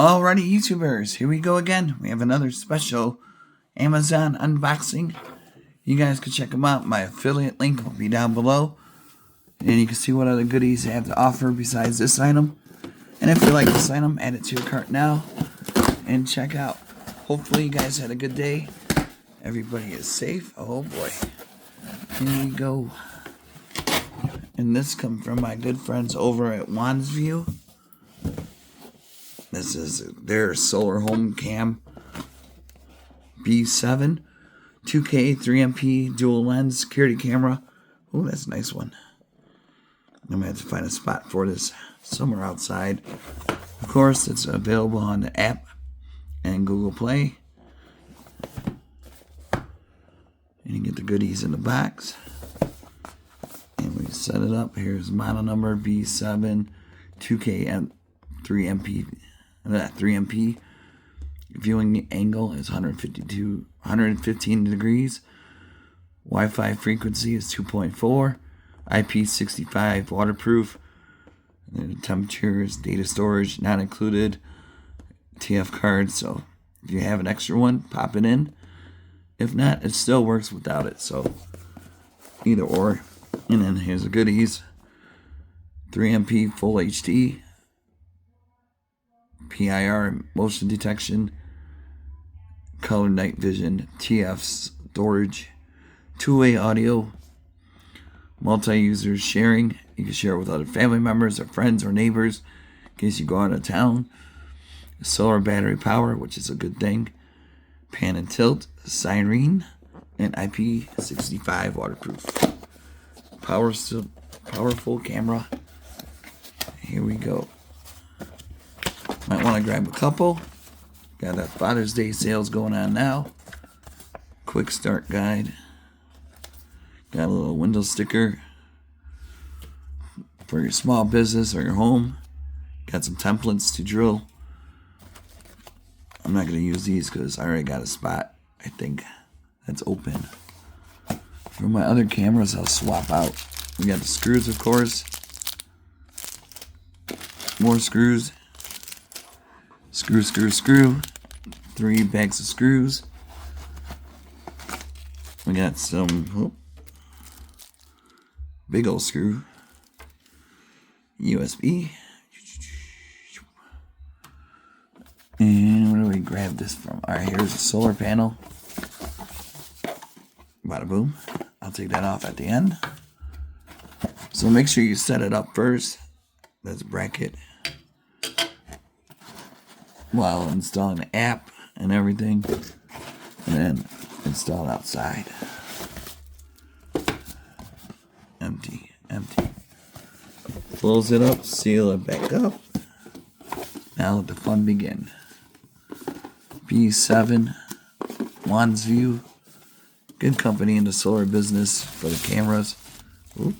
Alrighty, YouTubers, here we go again. We have another special Amazon unboxing. You guys can check them out. My affiliate link will be down below. And you can see what other goodies I have to offer besides this item. And if you like this item, add it to your cart now and check out. Hopefully you guys had a good day. Everybody is safe. Oh boy. Here we go. And this comes from my good friends over at YummyBazzaar. This is their solar home cam B7 2K 3MP dual lens security camera. Oh, that's a nice one. I'm gonna have to find a spot for this somewhere outside. Of course, it's available on the app and Google Play. And you get the goodies in the box. And we set it up. Here's model number B7 2K 3MP. Viewing angle is 115 degrees. Wi-Fi frequency is 2.4. IP65 waterproof. And the temperature is data storage not included. TF card. So if you have an extra one, pop it in. If not, it still works without it. So either or. And then here's the goodies. 3MP full HD. PIR motion detection, color night vision, TF storage, two-way audio, multi-user sharing. You can share it with other family members or friends or neighbors in case you go out of town. Solar battery power, which is a good thing. Pan and tilt, siren, and IP65 waterproof. Powerful camera. Here we go. Might want to grab a couple. Got that Father's Day sales going on now. Quick start guide. Got a little window sticker for your small business or your home. Got some templates to drill. I'm not going to use these because I already got a spot, I think, that's open. For my other cameras, I'll swap out. We got the screws, of course. More screws. Screw. 3 bags of screws. We got some big old screw. USB. And where do we grab this from? Alright, here's a solar panel. Bada boom. I'll take that off at the end. So make sure you set it up first. That's a bracket. While installing the app and everything, and then install it outside. Empty. Close it up, seal it back up. Now let the fun begin. B7 wansview, good company in the solar business for the cameras. Ooh,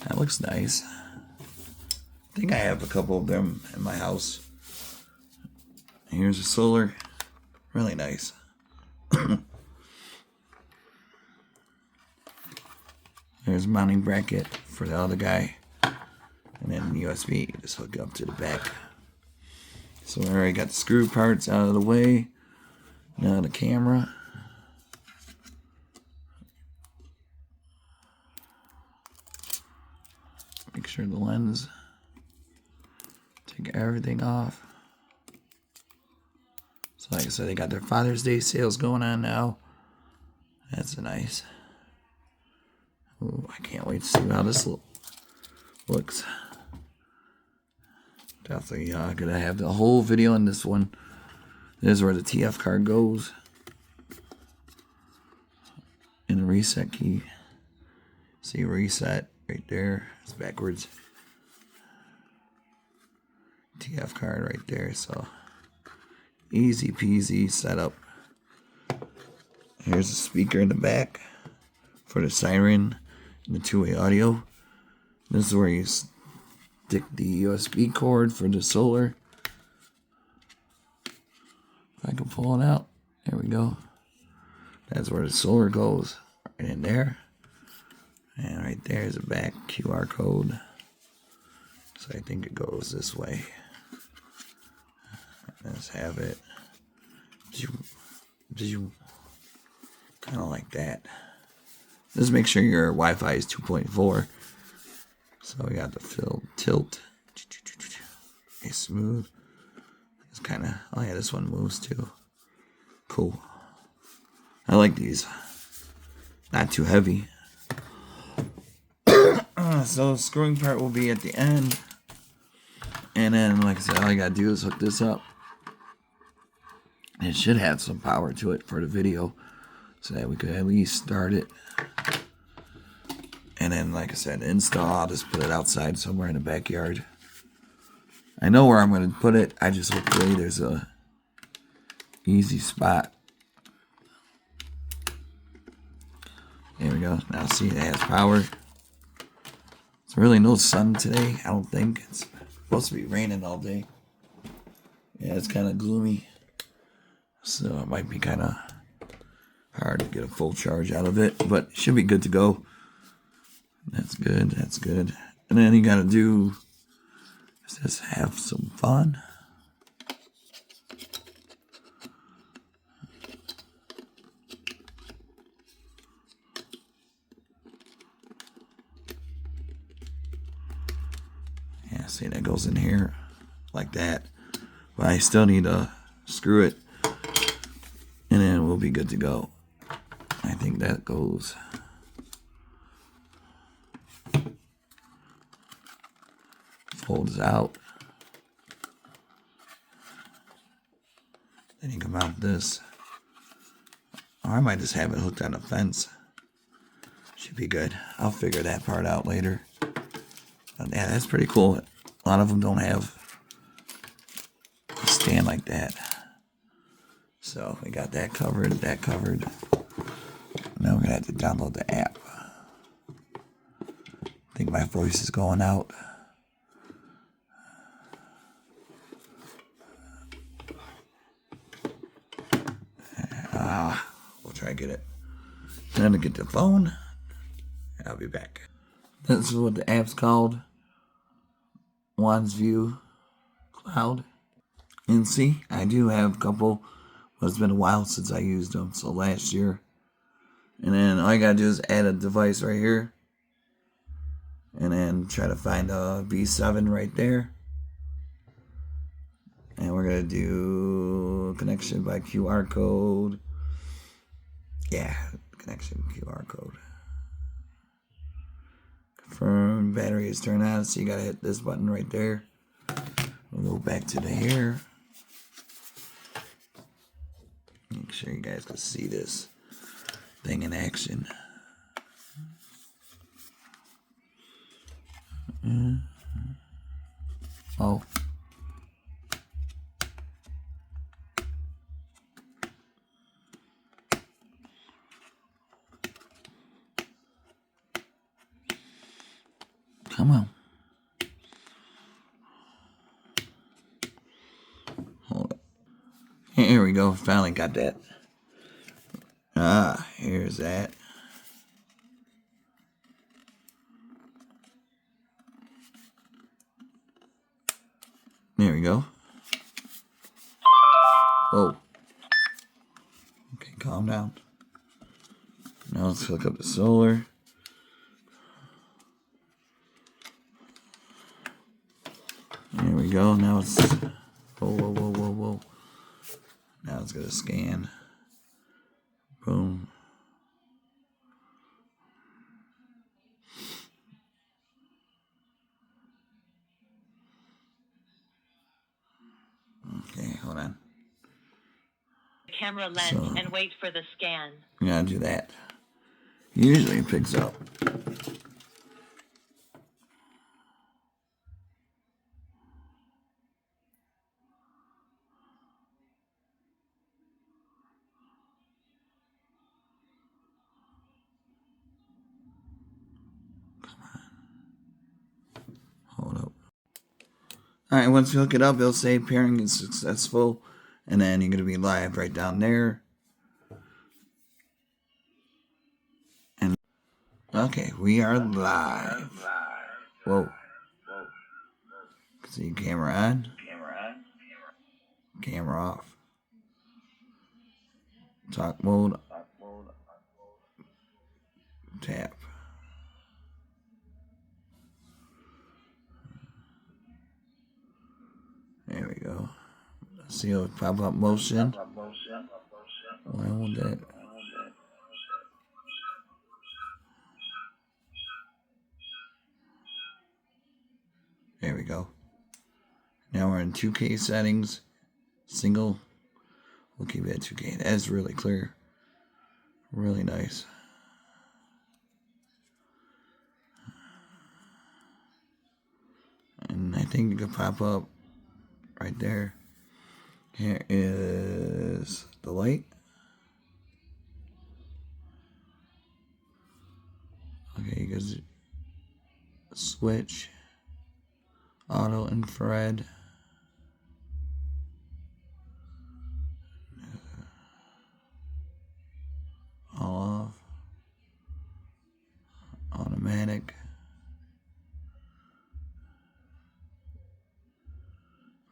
that looks nice. I think I have a couple of them in my house. Here's a solar, really nice. There's a mounting bracket for the other guy. And then USB, just hook up to the back. So I already got the screw parts out of the way. Now the camera. Make sure the lens. Take everything off. So like I said, they got their Father's Day sales going on now. That's nice. Ooh, I can't wait to see how this looks. Definitely gonna have the whole video in this one. This is where the TF card goes. And the reset key. See reset right there. It's backwards. TF card right there. So easy peasy setup. Here's a speaker in the back for the siren and the two-way audio. This is where you stick the USB cord for the solar. If I can pull it out, there we go. That's where the solar goes, right in there. And right there is a back QR code. So I think it goes this way. Let's have it. Did you kind of like that? Just make sure your Wi-Fi is 2.4. So we got the fill tilt. Okay, smooth. It's kind of, oh yeah, this one moves too. Cool. I like these. Not too heavy. So the screwing part will be at the end. And then, like I said, all you gotta do is hook this up. It should have some power to it for the video, so that we could at least start it. And then, like I said, install, I'll just put it outside somewhere in the backyard. I know where I'm going to put it. I just hopefully there's a easy spot. There we go. Now see, it has power. It's really no sun today, I don't think. It's supposed to be raining all day. Yeah, it's kind of gloomy. So it might be kind of hard to get a full charge out of it, but it should be good to go. That's good, that's good. And then you gotta do is just have some fun. Yeah, see, that goes in here like that. But I still need to screw it, and then we'll be good to go. I think that goes. Folds out. Then you come out this. Or I might just have it hooked on a fence. Should be good. I'll figure that part out later. But yeah, that's pretty cool. A lot of them don't have a stand like that. So we got that covered, that covered. Now we're gonna have to download the app. I think my voice is going out. We'll try to get it. Time to get the phone. I'll be back. That's what the app's called. YummyBazzaar Cloud. And see, I do have a couple, but it's been a while since I used them, so last year. And then all you gotta do is add a device right here. And then try to find a V7 right there. And we're gonna do connection by QR code. Yeah, connection QR code. Confirm battery is turned on, so you gotta hit this button right there. We'll go back to the here. Make sure you guys can see this thing in action. Oh. Come on. Hold up. Here we go. Finally got that. Ah, here's that. There we go. Whoa. Okay, calm down. Now let's hook up the solar. There we go. Now it's whoa. Now it's gonna scan. Boom. Okay, hold on. Camera lens and wait for the scan. You gotta do that. Usually it picks up. Hold up. Alright, once you hook it up, it'll say pairing is successful. And then you're going to be live right down there. And okay, we are live. Whoa. See camera on. Camera off. Talk mode. Tap. There we go. See how it pop up motion? Why won't that? There we go. Now we're in 2K settings. Single. We'll keep it at 2K. That's really clear. Really nice. And I think it could pop up right there. Here is the light. Okay, you guys switch. Auto infrared. All off. Automatic.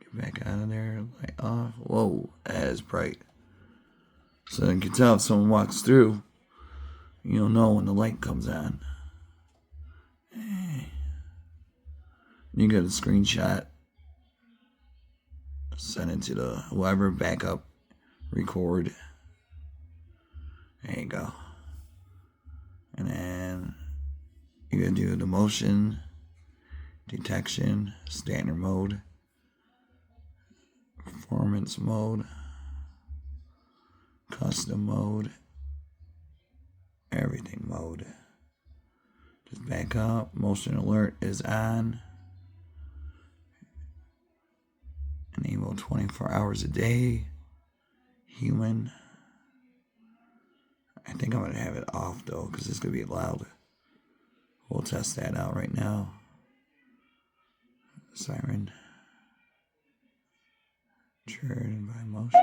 Get back out of there. Light off. Whoa, that is bright. So you can tell if someone walks through, you'll know when the light comes on. You get a screenshot, send it to the whoever, backup, record. There you go. And then you're gonna do the motion detection, standard mode, performance mode, custom mode, everything mode. Just back up. Motion alert is on. Enable 24 hours a day. Human. I think I'm going to have it off though, because it's going to be loud. We'll test that out right now. Siren. Triggered by motion.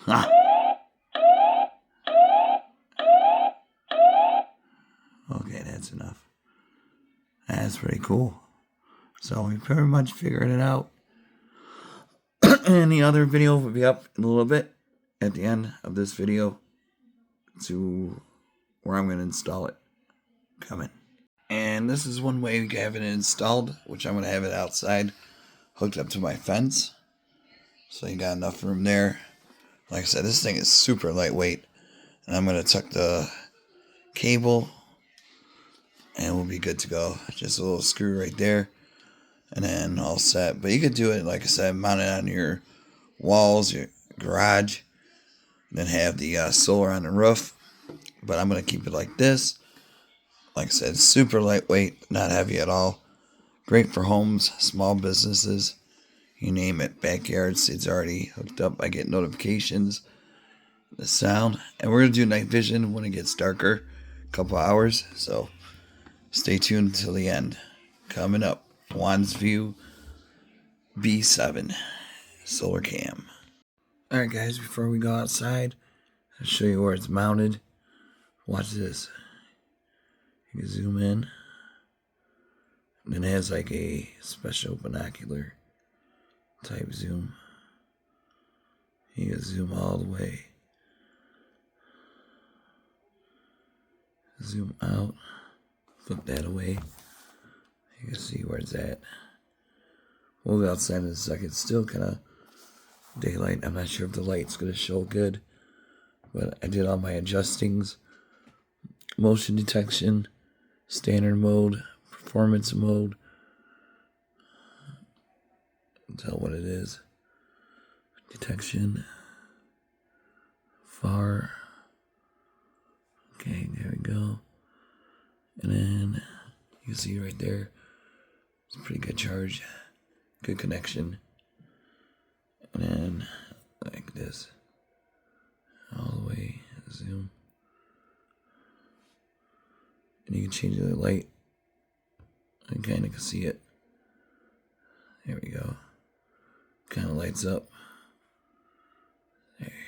Ha! Okay, that's enough. That's pretty cool. So we pretty much figured it out. And the other video will be up in a little bit at the end of this video to where I'm going to install it. Coming. And this is one way we can have it installed, which I'm going to have it outside, hooked up to my fence. So you got enough room there. Like I said, this thing is super lightweight. And I'm going to tuck the cable and we'll be good to go. Just a little screw right there. And then all set. But you could do it, like I said, mount it on your walls, your garage. Then have the solar on the roof. But I'm going to keep it like this. Like I said, super lightweight, not heavy at all. Great for homes, small businesses, you name it. Backyards, it's already hooked up. I get notifications, the sound. And we're going to do night vision when it gets darker. A couple hours. So stay tuned until the end. Coming up. YummyBazzaar B7 solar cam. Alright guys, before we go outside, I'll show you where it's mounted. Watch this. You can zoom in. And then it has like a special binocular type zoom. You can zoom all the way. Zoom out. Flip that away. You can see where it's at. We'll go outside in a second. Still kind of daylight. I'm not sure if the light's going to show good. But I did all my adjustings. Motion detection. Standard mode. Performance mode. Tell what it is. Detection. Far. Okay, there we go. And then you can see right there. It's a pretty good charge. Good connection. And then like this. All the way. Zoom. And you can change the light. I kind of can see it. There we go. Kind of lights up. There you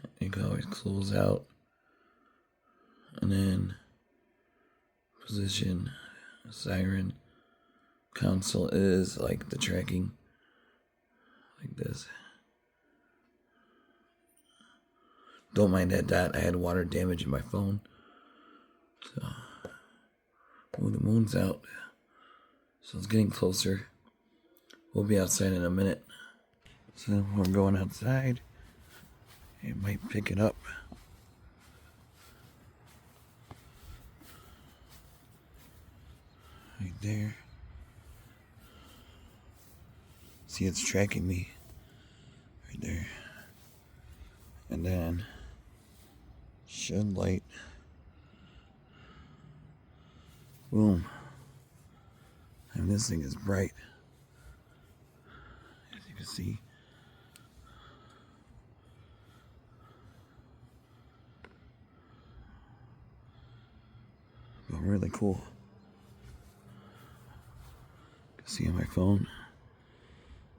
go. You can always close out. And then position, siren, console is, like the tracking, like this. Don't mind that dot. I had water damage in my phone. So, oh, the moon's out. So it's getting closer. We'll be outside in a minute. So we're going outside. It might pick it up. Right there. See, it's tracking me. Right there. And then shed light. Boom. And this thing is bright. As you can see. But really cool. You can see on my phone.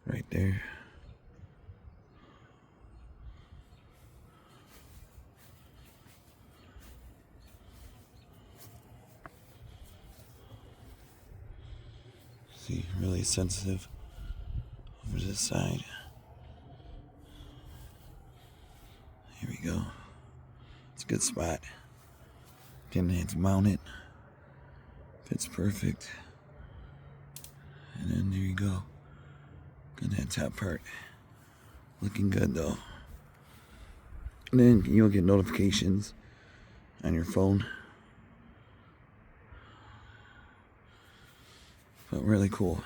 Right there. See, really sensitive over this side. Here we go. It's a good spot. Then it's mounted. Fits perfect. And then there you go. Got that top part. Looking good though. And then you'll get notifications on your phone. But really cool.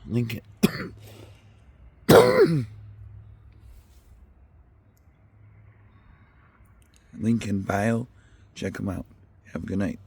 Link it. Link in bio. Check them out. Have a good night.